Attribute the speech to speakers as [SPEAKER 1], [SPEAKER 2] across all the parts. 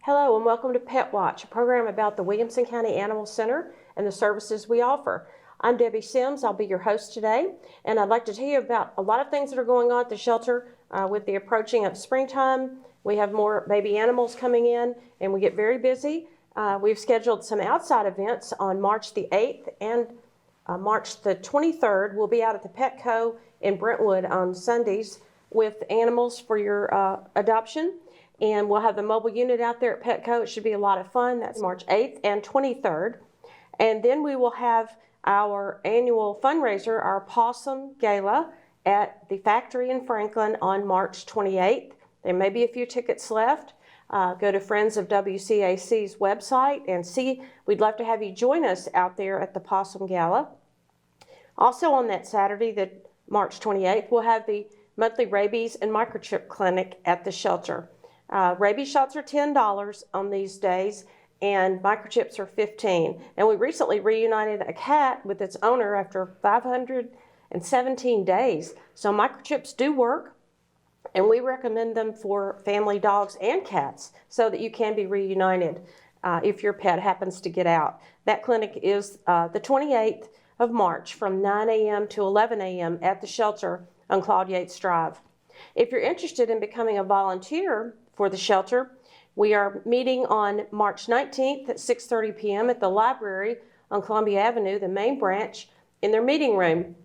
[SPEAKER 1] Hello and welcome to Pet Watch, a program about the Williamson County Animal Center and the services we offer. I'm Debbie Sims. I'll be your host today, and I'd like to tell you about a lot of things that are going on at the shelter with the approaching of springtime. We have more baby animals coming in, and we get very busy. We've scheduled some outside events on March the 8th and March the 23rd. We'll be out at the Petco in Brentwood on Sundays with animals for your adoption. And we'll have the mobile unit out there at Petco. It should be a lot of fun. That's March 8th and 23rd. And then we will have our annual fundraiser, our Pawsome Gala, at the factory in Franklin on March 28th. There may be a few tickets left. Go to Friends of WCAC's website and see. We'd love to have you join us out there at the Pawsome Gala. Also on that Saturday, the March 28th, we'll have the monthly rabies and microchip clinic at the shelter. Rabies shots are $10 on these days, and microchips are $15. And we recently reunited a cat with its owner after 517 days. So microchips do work, and we recommend them for family dogs and cats so that you can be reunited if your pet happens to get out. That clinic is the 28th of March from 9 a.m. to 11 a.m. at the shelter on Claude Yates Drive. If you're interested in becoming a volunteer for the shelter, we are meeting on March 19th at 6:30 p.m. at the library on Columbia Avenue, the main branch, in their meeting room.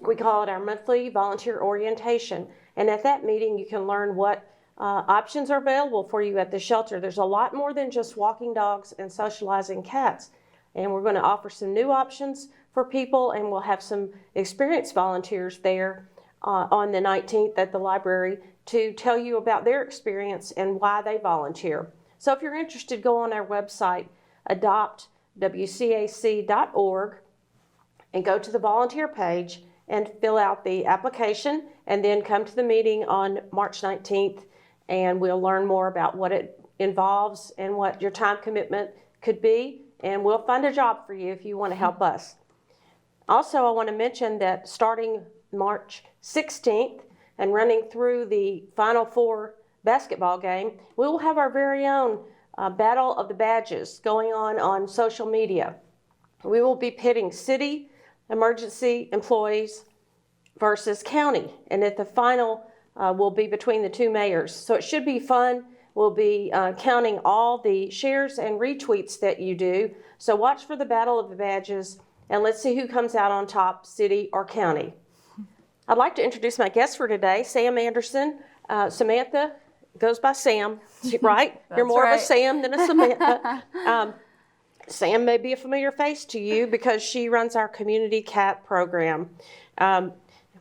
[SPEAKER 1] We call it our monthly volunteer orientation. And at that meeting, you can learn what options are available for you at the shelter. There's a lot more than just walking dogs and socializing cats. And we're going to offer some new options for people, and we'll have some experienced volunteers there on the 19th at the library to tell you about their experience and why they volunteer. So if you're interested, go on our website, adoptwcac.org, and go to the volunteer page and fill out the application, and then come to the meeting on March 19th, and we'll learn more about what it involves and what your time commitment could be, and we'll find a job for you if you want to help us. Also, I want to mention that starting March 16th and running through the Final Four basketball game, we will have our very own Battle of the Badges going on social media. We will be pitting city emergency employees versus county, and at the final will be between the two mayors. So it should be fun. We'll be counting all the shares and retweets that you do. So watch for the Battle of the Badges, and let's see who comes out on top, city or county. I'd like to introduce my guest for today, Sam Anderson. Samantha goes by Sam, right? You're more of a Sam than a Samantha. Sam may be a familiar face to you because she runs our community cat program.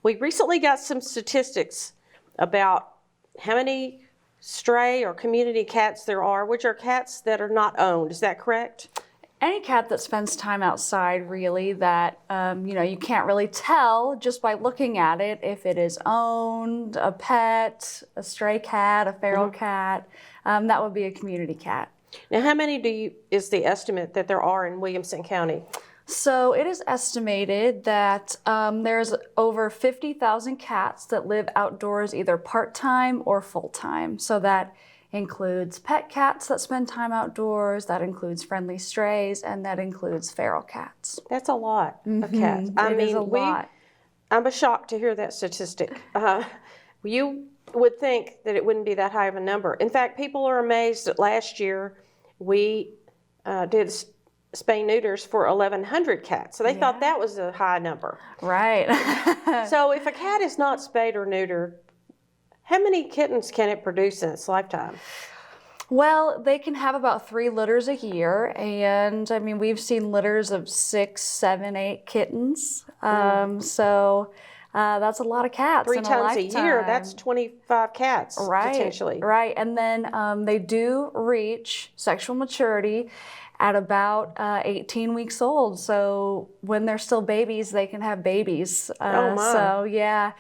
[SPEAKER 1] We recently got some statistics about how many stray or community cats there are, which are cats that are not owned. Is that correct?
[SPEAKER 2] Any cat that spends time outside, really, that you can't really tell just by looking at it if it is owned, a pet, a stray cat, a feral cat. That would be a community cat.
[SPEAKER 1] Now, how many is the estimate that there are in Williamson County?
[SPEAKER 2] So it is estimated that there's over 50,000 cats that live outdoors either part-time or full-time. So that includes pet cats that spend time outdoors, that includes friendly strays, and that includes feral cats.
[SPEAKER 1] That's a lot of cats.
[SPEAKER 2] It is a lot.
[SPEAKER 1] I'm shocked to hear that statistic. You would think that it wouldn't be that high of a number. In fact, people are amazed that last year we did spay neuters for 1,100 cats. So they thought that was a high number.
[SPEAKER 2] Right.
[SPEAKER 1] So if a cat is not spayed or neutered, how many kittens can it produce in its lifetime?
[SPEAKER 2] Well, they can have about 3 litters a year, and I mean, we've seen litters of 6, 7, 8 kittens. So that's a lot of cats.
[SPEAKER 1] 3
[SPEAKER 2] in
[SPEAKER 1] times
[SPEAKER 2] a
[SPEAKER 1] a year, that's 25 cats, potentially.
[SPEAKER 2] Right, and then they do reach sexual maturity at about 18 weeks old. So when they're still babies, they can have babies.
[SPEAKER 1] Oh my.
[SPEAKER 2] So yeah,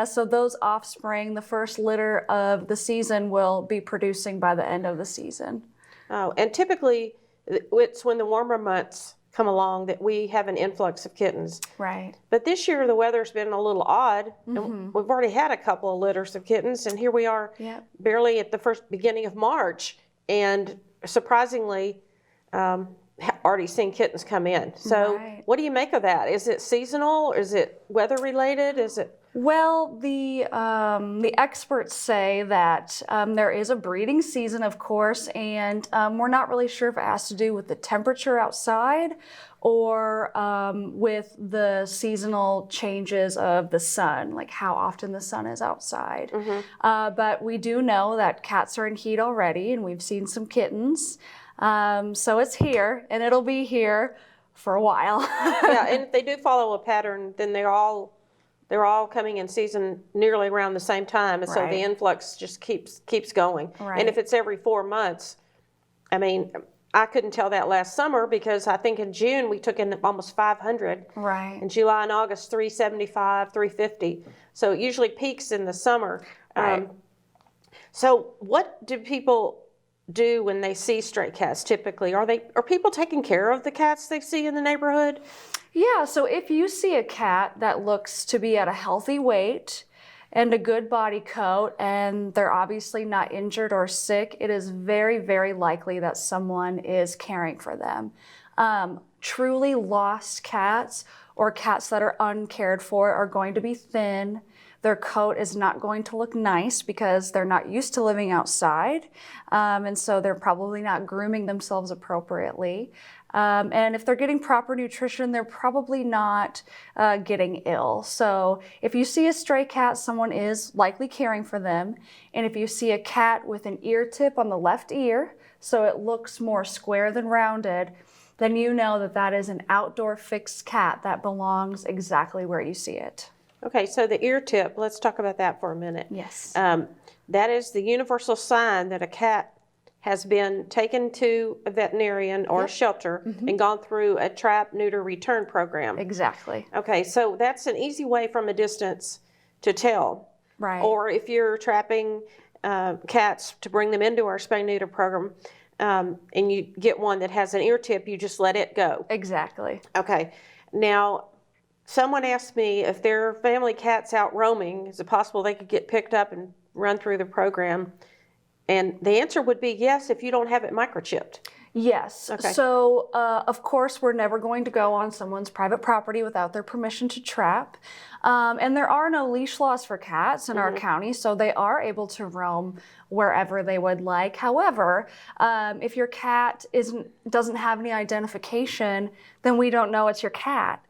[SPEAKER 2] so those offspring, the first litter of the season will be producing by the end of the season.
[SPEAKER 1] Oh, and typically it's when the warmer months come along that we have an influx of kittens.
[SPEAKER 2] Right.
[SPEAKER 1] But this year the weather's been a little odd. And we've already had a couple of litters of kittens, and here we are barely at the beginning of March. And surprisingly already seen kittens come in. So
[SPEAKER 2] Right.
[SPEAKER 1] what do you make of that? Is it seasonal? Is it weather related? Is it?
[SPEAKER 2] Well, the experts say that there is a breeding season, of course, and we're not really sure if it has to do with the temperature outside or with the seasonal changes of the sun, like how often the sun is outside. But we do know that cats are in heat already, and we've seen some kittens. So it's here, and it'll be here for a while.
[SPEAKER 1] Yeah, and if they do follow a pattern, then they're all coming in season nearly around the same time, and so
[SPEAKER 2] Right.
[SPEAKER 1] the influx just keeps going.
[SPEAKER 2] Right.
[SPEAKER 1] And if it's every 4 months, I mean, I couldn't tell that last summer because I think in June we took in almost 500.
[SPEAKER 2] Right.
[SPEAKER 1] In July and August, 375, 350. So it usually peaks in the summer.
[SPEAKER 2] Right.
[SPEAKER 1] So what do people do when they see stray cats typically? Are people taking care of the cats they see in the neighborhood?
[SPEAKER 2] Yeah, so if you see a cat that looks to be at a healthy weight and a good body coat, and they're obviously not injured or sick, it is very, very likely that someone is caring for them. Truly lost cats or cats that are uncared for are going to be thin. Their coat is not going to look nice because they're not used to living outside, and so they're probably not grooming themselves appropriately. And if they're getting proper nutrition, they're probably not getting ill. So if you see a stray cat, someone is likely caring for them. And if you see a cat with an ear tip on the left ear, so it looks more square than rounded, then you know that that is an outdoor fixed cat that belongs exactly where you see it.
[SPEAKER 1] Okay, so the ear tip, let's talk about that for a minute.
[SPEAKER 2] Yes.
[SPEAKER 1] That is the universal sign that a cat has been taken to a veterinarian or a shelter and gone through a trap, neuter, return program.
[SPEAKER 2] Exactly.
[SPEAKER 1] Okay, so that's an easy way from a distance to tell.
[SPEAKER 2] Right.
[SPEAKER 1] Or if you're trapping cats to bring them into our spay neuter program, and you get one that has an ear tip, you just let it go.
[SPEAKER 2] Exactly.
[SPEAKER 1] Okay. Now, someone asked me if their family cat's out roaming, is it possible they could get picked up and run through the program? And the answer would be yes, if you don't have it microchipped.
[SPEAKER 2] Yes.
[SPEAKER 1] Okay.
[SPEAKER 2] So, of course, we're never going to go on someone's private property without their permission to trap. And there are no leash laws for cats in our county, so they are able to roam wherever they would like. However, if your cat doesn't have any identification, then we don't know it's your cat.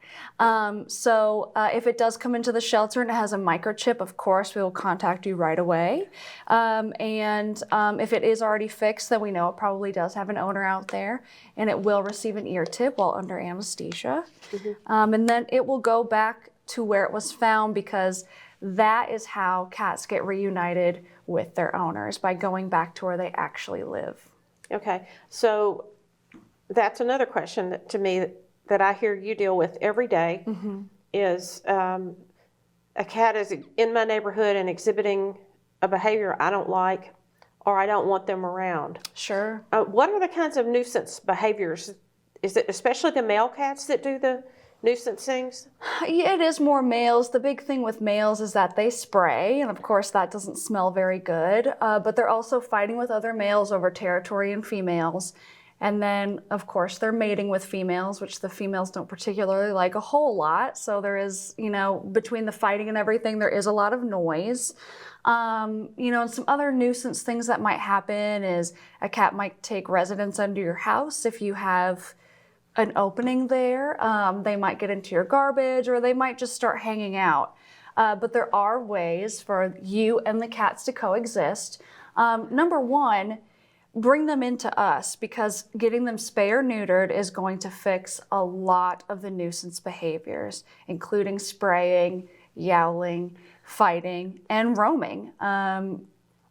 [SPEAKER 2] So if it does come into the shelter and it has a microchip, of course, we will contact you right away. And if it is already fixed, then we know it probably does have an owner out there, and it will receive an ear tip while under anesthesia. And then it will go back to where it was found, because that is how cats get reunited with their owners, by going back to where they actually live.
[SPEAKER 1] Okay. So that's another question that, to me, that I hear you deal with every day is a cat is in my neighborhood and exhibiting a behavior I don't like, or I don't want them around.
[SPEAKER 2] Sure.
[SPEAKER 1] What are the kinds of nuisance behaviors? Is it especially the male cats that do the nuisance things?
[SPEAKER 2] Yeah, it is more males. The big thing with males is that they spray, and of course that doesn't smell very good, but they're also fighting with other males over territory and females. And then, of course, they're mating with females, which the females don't particularly like a whole lot. So there is, between the fighting and everything, there is a lot of noise. And some other nuisance things that might happen is a cat might take residence under your house if you have an opening there. They might get into your garbage, or they might just start hanging out. But there are ways for you and the cats to coexist. Number one, bring them into us, because getting them spay or neutered is going to fix a lot of the nuisance behaviors, including spraying, yowling, fighting, and roaming.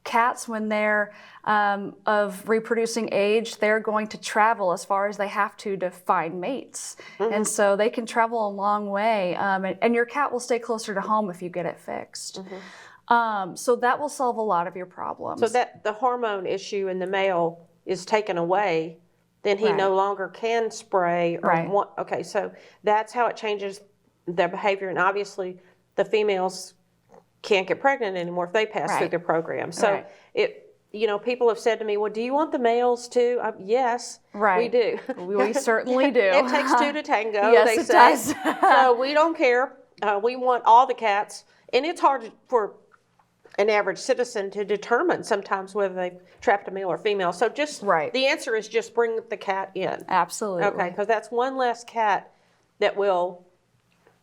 [SPEAKER 2] Cats, when they're of reproducing age, they're going to travel as far as they have to find mates. And so they can travel a long way. And your cat will stay closer to home if you get it fixed. So that will solve a lot of your problems.
[SPEAKER 1] So that the hormone issue in the male is taken away, then he no longer can spray or okay, so that's how it changes their behavior. And obviously the females can't get pregnant anymore if they pass through the program. So people have said to me, well, do you want the males too? Yes,
[SPEAKER 2] Right.
[SPEAKER 1] we do.
[SPEAKER 2] We certainly do.
[SPEAKER 1] It takes two to tango,
[SPEAKER 2] Yes,
[SPEAKER 1] they
[SPEAKER 2] it
[SPEAKER 1] say.
[SPEAKER 2] does.
[SPEAKER 1] So we don't care. We want all the cats. And it's hard for an average citizen to determine sometimes whether they've trapped a male or female. So just
[SPEAKER 2] Right.
[SPEAKER 1] the answer is just bring the cat in.
[SPEAKER 2] Absolutely.
[SPEAKER 1] Okay, because that's one less cat that will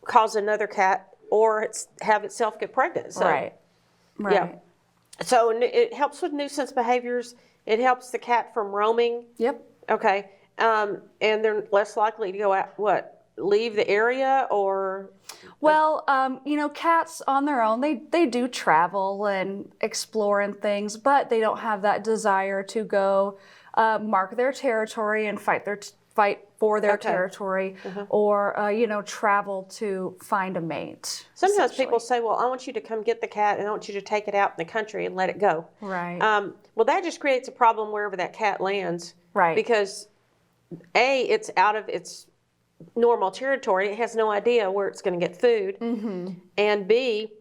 [SPEAKER 1] cause another cat or have itself get pregnant. So,
[SPEAKER 2] Right. Right.
[SPEAKER 1] Yeah. So it helps with nuisance behaviors. It helps the cat from roaming.
[SPEAKER 2] Yep.
[SPEAKER 1] Okay. And they're less likely to go out, leave the area or?
[SPEAKER 2] Well, cats on their own, they do travel and explore and things, but they don't have that desire to go mark their territory and fight for their
[SPEAKER 1] Okay.
[SPEAKER 2] territory or, travel to find a mate.
[SPEAKER 1] Sometimes
[SPEAKER 2] essentially.
[SPEAKER 1] people say, well, I want you to come get the cat and I want you to take it out in the country and let it go.
[SPEAKER 2] Right.
[SPEAKER 1] Well, that just creates a problem wherever that cat lands.
[SPEAKER 2] Right.
[SPEAKER 1] Because A, it's out of its normal territory. It has no idea where it's going to get food.
[SPEAKER 2] Mm-hmm.
[SPEAKER 1] And B,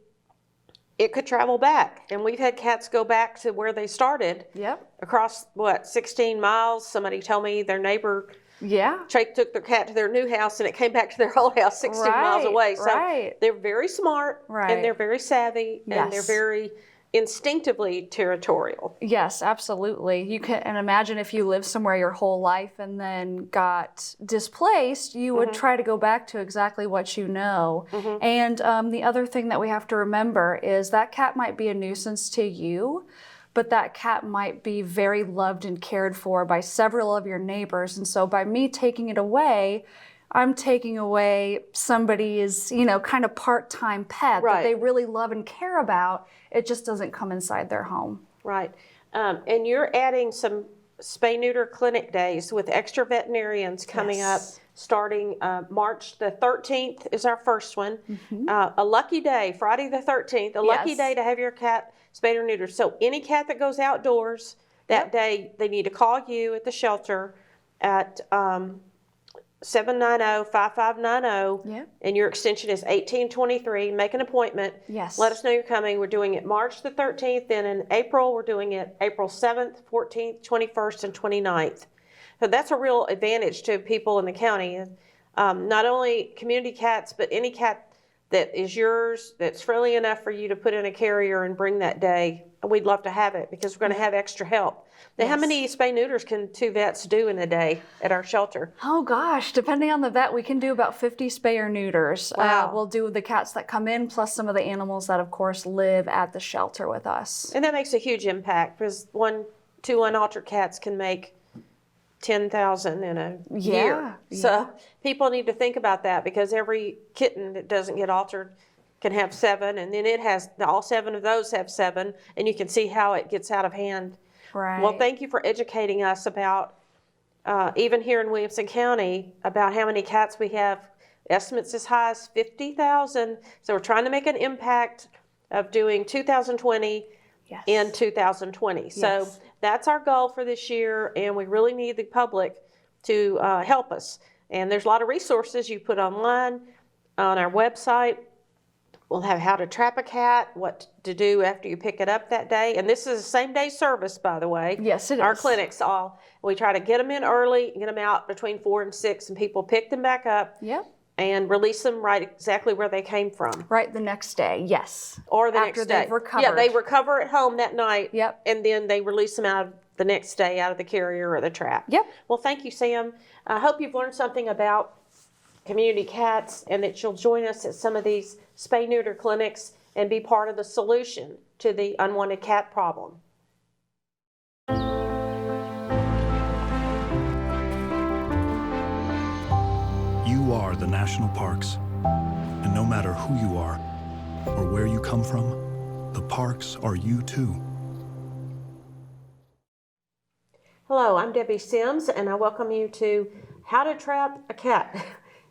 [SPEAKER 1] it could travel back. And we've had cats go back to where they started.
[SPEAKER 2] Yep.
[SPEAKER 1] Across, 16 miles. Somebody told me their neighbor
[SPEAKER 2] Yeah.
[SPEAKER 1] took their cat to their new house and it came back to their old house 16 miles away. So
[SPEAKER 2] right.
[SPEAKER 1] they're very smart
[SPEAKER 2] Right.
[SPEAKER 1] and they're very savvy and they're
[SPEAKER 2] Yes.
[SPEAKER 1] very instinctively territorial.
[SPEAKER 2] Yes, absolutely. You can and imagine if you lived somewhere your whole life and then got displaced, you would try to go back to exactly what you know. And the other thing that we have to remember is that cat might be a nuisance to you, but that cat might be very loved and cared for by several of your neighbors. And so by me taking it away, I'm taking away somebody's, kind of part-time pet
[SPEAKER 1] Right.
[SPEAKER 2] that they really love and care about. It just doesn't come inside their home.
[SPEAKER 1] Right. And you're adding some spay-neuter clinic days with extra veterinarians coming up
[SPEAKER 2] Yes.
[SPEAKER 1] starting March the 13th is our first one. A lucky day, Friday the 13th, a lucky
[SPEAKER 2] Yes.
[SPEAKER 1] day to have your cat spayed or neutered. So any cat that goes outdoors that day, they need to call you at the shelter at 790-5590,
[SPEAKER 2] Yep.
[SPEAKER 1] and your extension is 1823. Make an appointment.
[SPEAKER 2] Yes.
[SPEAKER 1] Let us know you're coming. We're doing it March the 13th. Then in April, we're doing it April 7th, 14th, 21st, and 29th. So that's a real advantage to people in the county. Not only community cats, but any cat that is yours, that's friendly enough for you to put in a carrier and bring that day. We'd love to have it because we're going to have extra help. Now, how many spay neuters can two vets do in a day at our shelter?
[SPEAKER 2] Oh gosh, depending on the vet, we can do about 50 spay or neuters.
[SPEAKER 1] Wow.
[SPEAKER 2] We'll do the cats that come in, plus some of the animals that, of course, live at the shelter with us.
[SPEAKER 1] And that makes a huge impact because two unaltered cats can make 10,000 in a year. So people need to think about that because every kitten that doesn't get altered can have 7, and then all 7 of those have 7, and you can see how it gets out of hand.
[SPEAKER 2] Right.
[SPEAKER 1] Well, thank you for educating us about, even here in Williamson County, about how many cats we have. Estimates as high as 50,000. So we're trying to make an impact of doing 2020
[SPEAKER 2] Yes.
[SPEAKER 1] in 2020. So
[SPEAKER 2] Yes.
[SPEAKER 1] that's our goal for this year, and we really need the public to help us. And there's a lot of resources you put online on our website. We'll have how to trap a cat, what to do after you pick it up that day. And this is a same-day service, by the way.
[SPEAKER 2] Yes, it
[SPEAKER 1] Our
[SPEAKER 2] is.
[SPEAKER 1] clinics we try to get them in early, get them out between 4 and 6, and people pick them back up
[SPEAKER 2] Yep.
[SPEAKER 1] and release them right exactly where they came from.
[SPEAKER 2] Right the next day, yes.
[SPEAKER 1] Or the
[SPEAKER 2] After
[SPEAKER 1] next day.
[SPEAKER 2] they've recovered.
[SPEAKER 1] Yeah, they recover at home that night.
[SPEAKER 2] Yep.
[SPEAKER 1] And then they release them out the next day out of the carrier or the trap.
[SPEAKER 2] Yep.
[SPEAKER 1] Well, thank you, Sam. I hope you've learned something about community cats and that you'll join us at some of these spay-neuter clinics and be part of the solution to the unwanted cat problem.
[SPEAKER 3] You are the national parks. And no matter who you are or where you come from, the parks are you too.
[SPEAKER 1] Hello, I'm Debbie Sims, and I welcome you to How to Trap a Cat.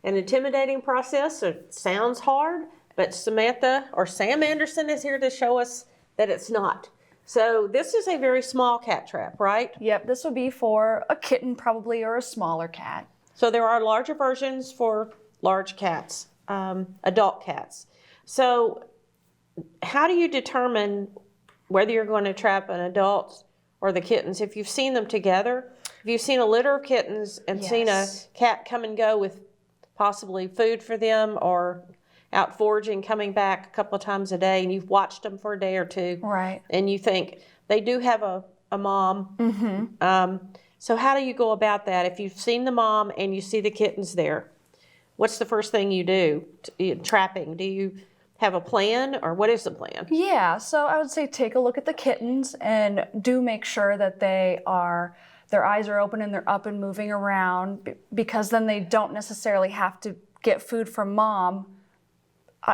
[SPEAKER 1] An intimidating process. It sounds hard, but Samantha or Sam Anderson is here to show us that it's not. So this is a very small cat trap, right?
[SPEAKER 2] Yep, this would be for a kitten probably or a smaller cat.
[SPEAKER 1] So there are larger versions for large cats, adult cats. So how do you determine whether you're going to trap an adult or the kittens, if you've seen them together, if you've seen a litter of kittens and seen a cat come and go with possibly food for them or out foraging, coming back a couple of times a day, and you've watched them for a day or two,
[SPEAKER 2] Right.
[SPEAKER 1] and you think they do have a mom. So how do you go about that? If you've seen the mom and you see the kittens there, what's the first thing you do? Trapping. Do you have a plan, or what is the plan?
[SPEAKER 2] Yeah, so I would say take a look at the kittens and do make sure that their eyes are open and they're up and moving around, because then they don't necessarily have to get food from mom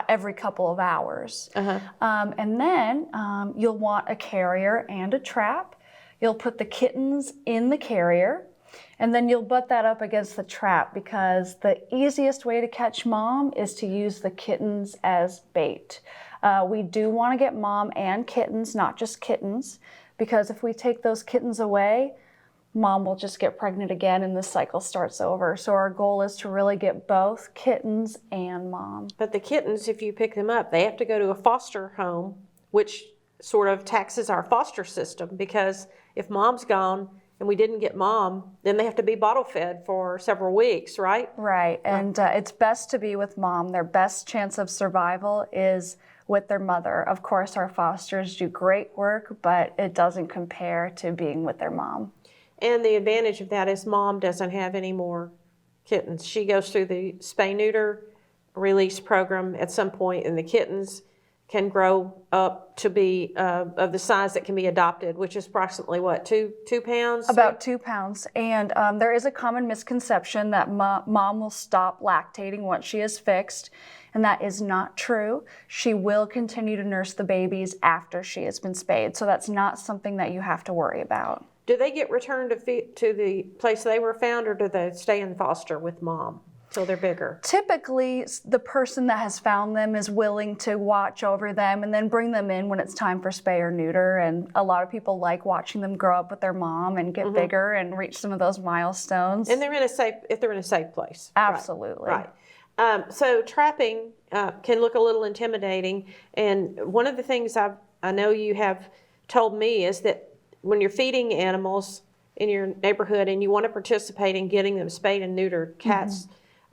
[SPEAKER 2] every couple of hours. And then you'll want a carrier and a trap. You'll put the kittens in the carrier, and then you'll butt that up against the trap, because the easiest way to catch mom is to use the kittens as bait. We do want to get mom and kittens, not just kittens, because if we take those kittens away, mom will just get pregnant again and the cycle starts over. So our goal is to really get both kittens and mom.
[SPEAKER 1] But the kittens, if you pick them up, they have to go to a foster home, which sort of taxes our foster system, because if mom's gone and we didn't get mom, then they have to be bottle fed for several weeks, right?
[SPEAKER 2] Right, and it's best to be with mom. Their best chance of survival is with their mother. Of course, our fosters do great work, but it doesn't compare to being with their mom.
[SPEAKER 1] And the advantage of that is mom doesn't have any more kittens. She goes through the spay-neuter release program at some point, and the kittens can grow up to be of the size that can be adopted, which is approximately what, 2 pounds?
[SPEAKER 2] About 2 pounds. And there is a common misconception that mom will stop lactating once she is fixed, and that is not true. She will continue to nurse the babies after she has been spayed, so that's not something that you have to worry about.
[SPEAKER 1] Do they get returned to the place they were found, or do they stay in foster with mom till they're bigger?
[SPEAKER 2] Typically, the person that has found them is willing to watch over them and then bring them in when it's time for spay or neuter. And a lot of people like watching them grow up with their mom and get bigger and reach some of those milestones.
[SPEAKER 1] And they're in a safe place.
[SPEAKER 2] Absolutely.
[SPEAKER 1] Right. So trapping can look a little intimidating. And one of the things I know you have told me is that when you're feeding animals in your neighborhood and you want to participate in getting them spayed and neutered, cats,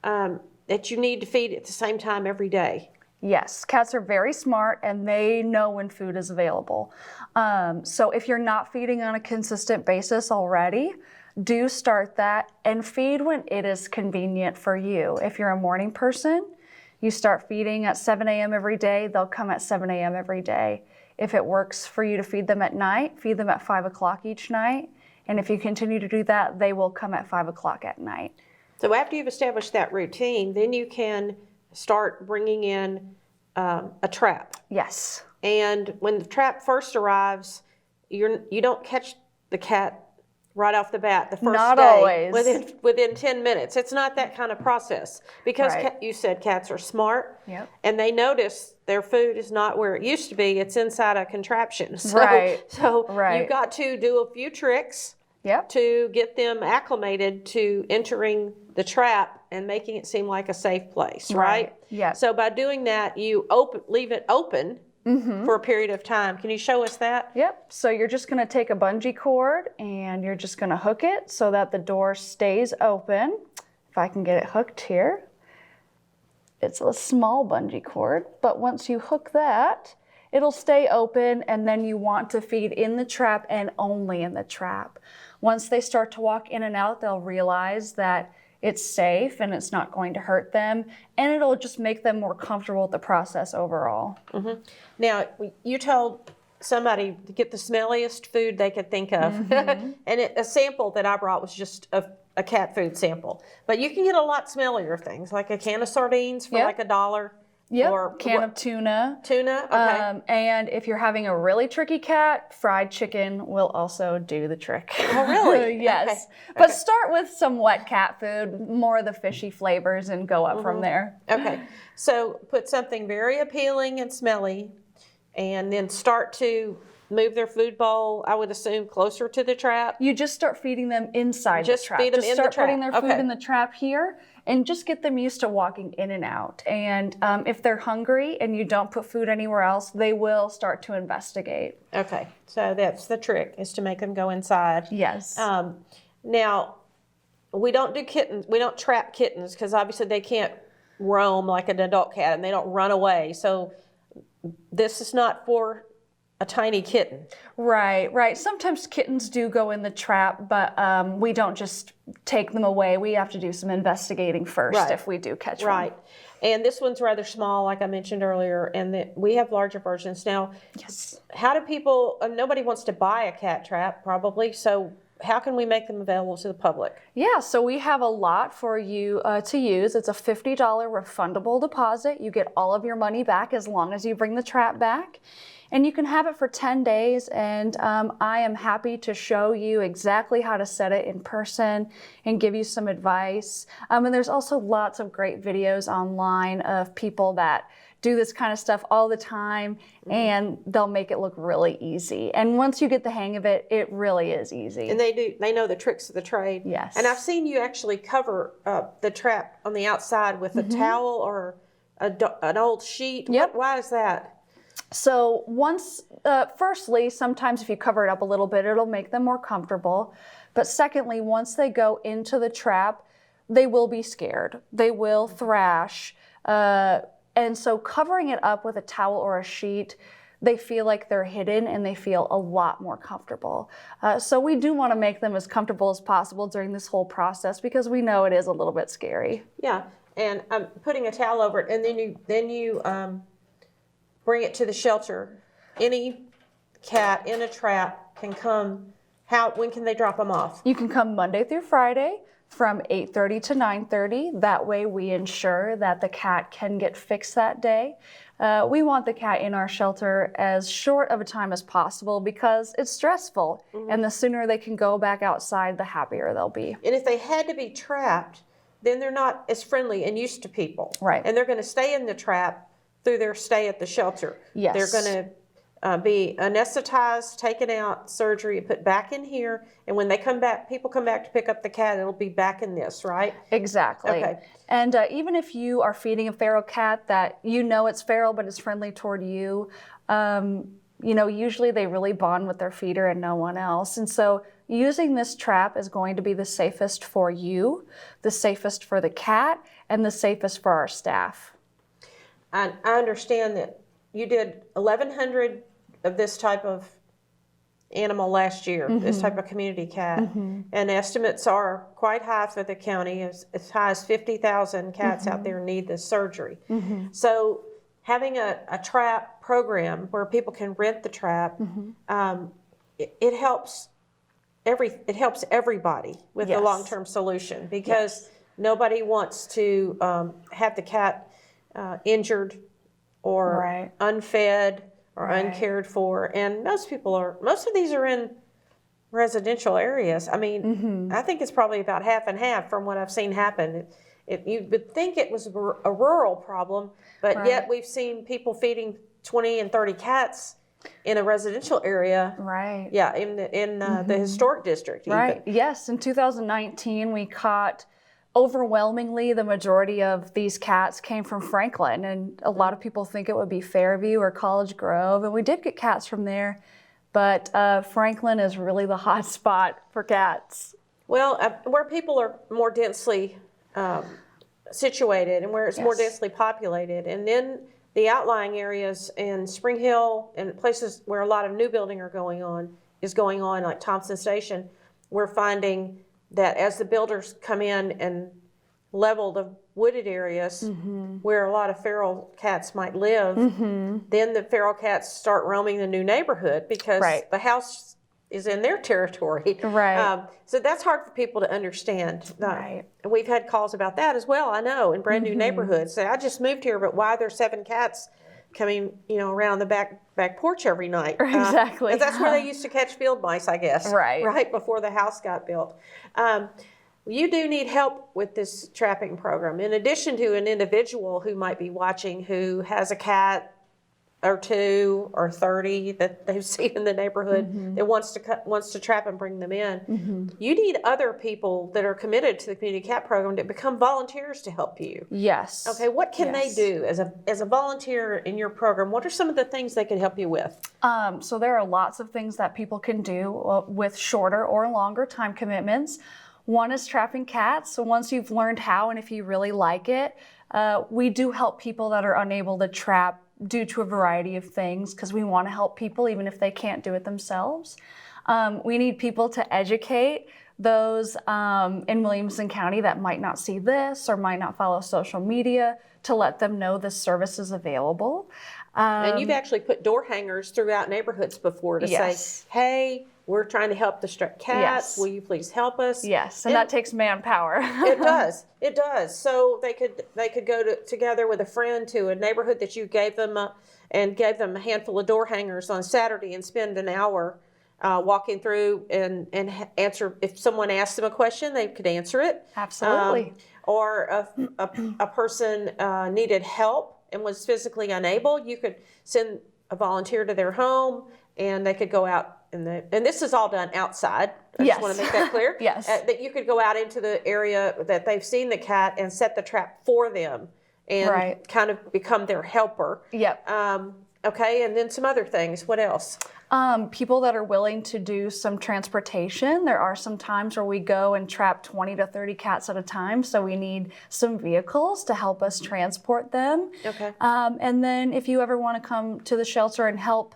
[SPEAKER 1] that you need to feed at the same time every day.
[SPEAKER 2] Yes, cats are very smart and they know when food is available. So if you're not feeding on a consistent basis already, do start that and feed when it is convenient for you. If you're a morning person, you start feeding at 7 a.m. every day, they'll come at 7 a.m. every day. If it works for you to feed them at night, feed them at 5 o'clock each night. And if you continue to do that, they will come at 5 o'clock at night.
[SPEAKER 1] So after you've established that routine, then you can start bringing in a trap.
[SPEAKER 2] Yes.
[SPEAKER 1] And when the trap first arrives, you don't catch the cat right off the bat the first
[SPEAKER 2] Not
[SPEAKER 1] day.
[SPEAKER 2] always.
[SPEAKER 1] Within 10 minutes. It's not that kind of process. Because
[SPEAKER 2] Right.
[SPEAKER 1] you said cats are smart.
[SPEAKER 2] Yep.
[SPEAKER 1] And they notice their food is not where it used to be. It's inside a contraption. So,
[SPEAKER 2] Right.
[SPEAKER 1] So
[SPEAKER 2] Right.
[SPEAKER 1] you've got to do a few tricks
[SPEAKER 2] Yep.
[SPEAKER 1] to get them acclimated to entering the trap and making it seem like a safe place, right?
[SPEAKER 2] Yes.
[SPEAKER 1] So by doing that, you leave it open for a period of time. Can you show us that?
[SPEAKER 2] Yep. So you're just going to take a bungee cord and you're just going to hook it so that the door stays open. If I can get it hooked here. It's a small bungee cord, but once you hook that, it'll stay open, and then you want to feed in the trap and only in the trap. Once they start to walk in and out, they'll realize that it's safe and it's not going to hurt them, and it'll just make them more comfortable with the process overall.
[SPEAKER 1] Now, you told somebody to get the smelliest food they could think of. And a sample that I brought was just a cat food sample. But you can get a lot smellier things, like a can of sardines for like $1.
[SPEAKER 2] Yep,
[SPEAKER 1] Or
[SPEAKER 2] can of tuna.
[SPEAKER 1] Tuna, okay.
[SPEAKER 2] And if you're having a really tricky cat, fried chicken will also do the trick.
[SPEAKER 1] Oh, really?
[SPEAKER 2] Yes.
[SPEAKER 1] Okay.
[SPEAKER 2] But start with some wet cat food, more of the fishy flavors, and go up from there.
[SPEAKER 1] Okay. So put something very appealing and smelly, and then start to move their food bowl, I would assume, closer to the trap?
[SPEAKER 2] You just start feeding them inside
[SPEAKER 1] Just
[SPEAKER 2] the trap.
[SPEAKER 1] feed them
[SPEAKER 2] just
[SPEAKER 1] in the
[SPEAKER 2] start putting
[SPEAKER 1] trap.
[SPEAKER 2] their food
[SPEAKER 1] Okay.
[SPEAKER 2] in the trap here and just get them used to walking in and out. And if they're hungry and you don't put food anywhere else, they will start to investigate.
[SPEAKER 1] Okay, so that's the trick, is to make them go inside.
[SPEAKER 2] Yes.
[SPEAKER 1] Now, we don't do kittens. We don't trap kittens because obviously they can't roam like an adult cat and they don't run away. So this is not for a tiny kitten.
[SPEAKER 2] Right, right. Sometimes kittens do go in the trap, but we don't just take them away. We have to do some investigating first
[SPEAKER 1] Right.
[SPEAKER 2] if we do catch one.
[SPEAKER 1] Right. And this one's rather small, like I mentioned earlier, and we have larger versions. Now,
[SPEAKER 2] Yes.
[SPEAKER 1] how do people, nobody wants to buy a cat trap probably, so how can we make them available to the public?
[SPEAKER 2] Yeah, so we have a lot for you to use. It's a $50 refundable deposit. You get all of your money back as long as you bring the trap back. And you can have it for 10 days, and I am happy to show you exactly how to set it in person and give you some advice. And there's also lots of great videos online of people that do this kind of stuff all the time, and they'll make it look really easy. And once you get the hang of it, it really is easy.
[SPEAKER 1] And they know the tricks of the trade.
[SPEAKER 2] Yes.
[SPEAKER 1] And I've seen you actually cover the trap on the outside with a towel or an old sheet.
[SPEAKER 2] Yep.
[SPEAKER 1] Why is that?
[SPEAKER 2] So firstly, sometimes if you cover it up a little bit, it'll make them more comfortable. But secondly, once they go into the trap, they will be scared. They will thrash. And so covering it up with a towel or a sheet, they feel like they're hidden and they feel a lot more comfortable. So we do want to make them as comfortable as possible during this whole process because we know it is a little bit scary.
[SPEAKER 1] Yeah. And putting a towel over it, and then you bring it to the shelter. Any cat in a trap can come. When can they drop them off?
[SPEAKER 2] You can come Monday through Friday from 8:30 to 9:30. That way we ensure that the cat can get fixed that day. We want the cat in our shelter as short of a time as possible because it's stressful. And the sooner they can go back outside, the happier they'll be.
[SPEAKER 1] And if they had to be trapped, then they're not as friendly and used to people.
[SPEAKER 2] Right.
[SPEAKER 1] And they're going to stay in the trap through their stay at the shelter.
[SPEAKER 2] Yes.
[SPEAKER 1] They're going to be anesthetized, taken out, surgery, put back in here. And when they come back, people come back to pick up the cat, it'll be back in this, right?
[SPEAKER 2] Exactly.
[SPEAKER 1] Okay.
[SPEAKER 2] And even if you are feeding a feral cat that you know it's feral but is friendly toward you, usually they really bond with their feeder and no one else. And so using this trap is going to be the safest for you, the safest for the cat, and the safest for our staff.
[SPEAKER 1] I understand that you did 1,100 of this type of animal last year, this type of community cat. And estimates are quite high for the county, as high as 50,000 cats out there need this surgery. So having a trap program where people can rent the trap, it helps everybody with
[SPEAKER 2] Yes.
[SPEAKER 1] the long-term solution, because nobody wants to have the cat injured or
[SPEAKER 2] Right.
[SPEAKER 1] unfed or
[SPEAKER 2] Right.
[SPEAKER 1] uncared for. And most of these are in residential areas. I mean, I think it's probably about half and half from what I've seen happen. You would think it was a rural problem, but
[SPEAKER 2] Right.
[SPEAKER 1] yet we've seen people feeding 20 and 30 cats in a residential area.
[SPEAKER 2] Right.
[SPEAKER 1] Yeah, in the historic district. even.
[SPEAKER 2] Right. Yes. In 2019, we caught overwhelmingly the majority of these cats came from Franklin, and a lot of people think it would be Fairview or College Grove, and we did get cats from there, but Franklin is really the hot spot for cats.
[SPEAKER 1] Well, where people are more densely situated and where it's more
[SPEAKER 2] Yes.
[SPEAKER 1] densely populated, and then the outlying areas in Spring Hill and places where a lot of new building is going on, like Thompson Station, we're finding that as the builders come in and level the wooded areas where a lot of feral cats might live, then the feral cats start roaming the new neighborhood because
[SPEAKER 2] Right.
[SPEAKER 1] the house is in their territory.
[SPEAKER 2] Right.
[SPEAKER 1] So that's hard for people to understand.
[SPEAKER 2] Right.
[SPEAKER 1] We've had calls about that as well, I know, in brand new neighborhoods. Say, I just moved here, but why are there 7 cats coming, around the back porch every night?
[SPEAKER 2] Exactly.
[SPEAKER 1] 'Cause that's where they used to catch field mice, I guess.
[SPEAKER 2] Right.
[SPEAKER 1] Right before the house got built. You do need help with this trapping program. In addition to an individual who might be watching who has a cat or 2 or 30 that they've seen in the neighborhood that wants to trap and bring them in. You need other people that are committed to the community cat program to become volunteers to help you.
[SPEAKER 2] Yes.
[SPEAKER 1] Okay, what can they do as a volunteer in your program? What are some of the things they can help you with?
[SPEAKER 2] So there are lots of things that people can do with shorter or longer time commitments. One is trapping cats. So once you've learned how and if you really like it, we do help people that are unable to trap due to a variety of things because we want to help people even if they can't do it themselves. We need people to educate those in Williamson County that might not see this or might not follow social media to let them know this service is available.
[SPEAKER 1] And you've actually put door hangers throughout neighborhoods before to say, hey, we're trying to help the stray cats. Will you please help us?
[SPEAKER 2] Yes, and that takes manpower.
[SPEAKER 1] It does. It does. So they could go together with a friend to a neighborhood that you gave them a handful of door hangers on Saturday and spend an hour walking through and answer. If someone asked them a question, they could answer it.
[SPEAKER 2] Absolutely.
[SPEAKER 1] Or a person needed help and was physically unable, you could send a volunteer to their home and they could go out. And this is all done outside. I just want to make that clear.
[SPEAKER 2] Yes.
[SPEAKER 1] That you could go out into the area that they've seen the cat and set the trap for them and kind of become their helper.
[SPEAKER 2] Yep.
[SPEAKER 1] Okay, and then some other things. What else?
[SPEAKER 2] People that are willing to do some transportation. There are some times where we go and trap 20 to 30 cats at a time, so we need some vehicles to help us transport them.
[SPEAKER 1] Okay.
[SPEAKER 2] And then if you ever want to come to the shelter and help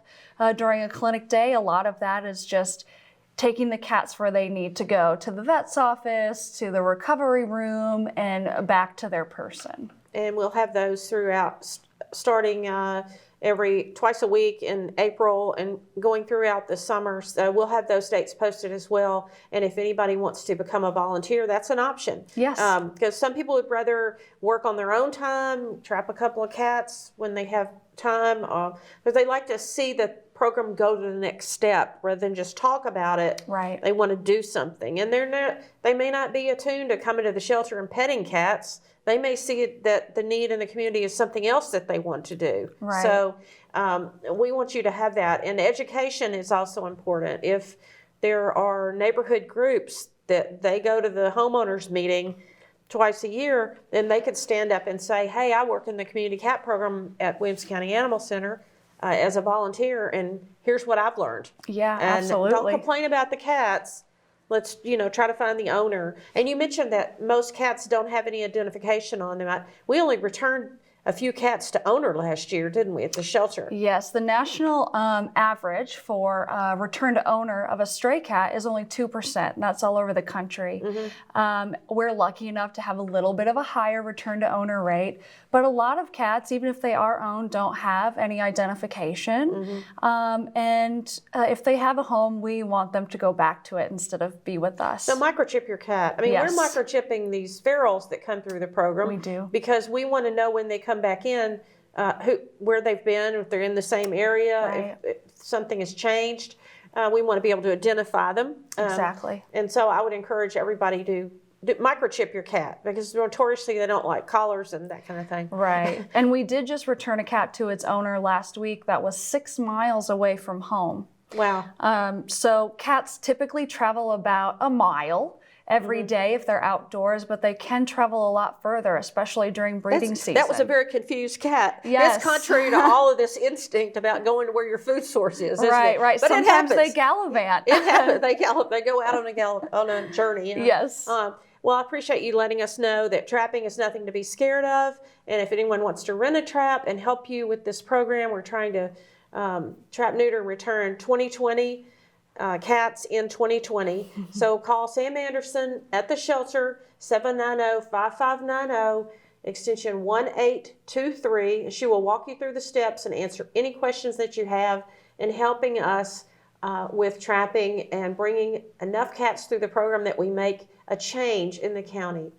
[SPEAKER 2] during a clinic day, a lot of that is just taking the cats where they need to go, to the vet's office, to the recovery room, and back to their person.
[SPEAKER 1] And we'll have those throughout, starting twice a week in April and going throughout the summer. So we'll have those dates posted as well. And if anybody wants to become a volunteer, that's an option.
[SPEAKER 2] Yes.
[SPEAKER 1] Because some people would rather work on their own time, trap a couple of cats when they have time, because they like to see the program go to the next step rather than just talk about it.
[SPEAKER 2] Right.
[SPEAKER 1] They want to do something. And they may not be attuned to coming to the shelter and petting cats. They may see that the need in the community is something else that they want to do.
[SPEAKER 2] Right.
[SPEAKER 1] So we want you to have that. And education is also important. If there are neighborhood groups that they go to the homeowners meeting twice a year, then they could stand up and say, hey, I work in the community cat program at Williamson County Animal Center as a volunteer, and here's what I've learned.
[SPEAKER 2] Yeah,
[SPEAKER 1] and
[SPEAKER 2] absolutely.
[SPEAKER 1] Don't complain about the cats. Let's, try to find the owner. And you mentioned that most cats don't have any identification on them. We only returned a few cats to owner last year, didn't we, at the shelter?
[SPEAKER 2] Yes, the national average for return to owner of a stray cat is only 2%, and that's all over the country. We're lucky enough to have a little bit of a higher return to owner rate, but a lot of cats, even if they are owned, don't have any identification. And if they have a home, we want them to go back to it instead of be with us.
[SPEAKER 1] So microchip your cat. I mean,
[SPEAKER 2] Yes.
[SPEAKER 1] we're microchipping these ferals that come through the program.
[SPEAKER 2] We do.
[SPEAKER 1] Because we want to know when they come back in, where they've been, if they're in the same area,
[SPEAKER 2] Right.
[SPEAKER 1] if something has changed. We want to be able to identify them.
[SPEAKER 2] Exactly.
[SPEAKER 1] And so I would encourage everybody to microchip your cat, because notoriously they don't like collars and that kind of thing.
[SPEAKER 2] Right. And we did just return a cat to its owner last week that was 6 miles away from home.
[SPEAKER 1] Wow.
[SPEAKER 2] So cats typically travel about a mile every day if they're outdoors, but they can travel a lot further, especially during breeding season.
[SPEAKER 1] That was a very confused cat.
[SPEAKER 2] Yes.
[SPEAKER 1] That's contrary to all of this instinct about going to where your food source is, isn't it?
[SPEAKER 2] Right.
[SPEAKER 1] But
[SPEAKER 2] Sometimes
[SPEAKER 1] it happens.
[SPEAKER 2] they gallivant.
[SPEAKER 1] It happens. They gallop. They go out on a journey.
[SPEAKER 2] Yes.
[SPEAKER 1] Well, I appreciate you letting us know that trapping is nothing to be scared of. And if anyone wants to rent a trap and help you with this program, we're trying to trap, neuter, and return 2020 cats in 2020. So call Sam Anderson at the shelter, 790-5590, extension 1823. She will walk you through the steps and answer any questions that you have in helping us with trapping and bringing enough cats through the program that we make a change in the county.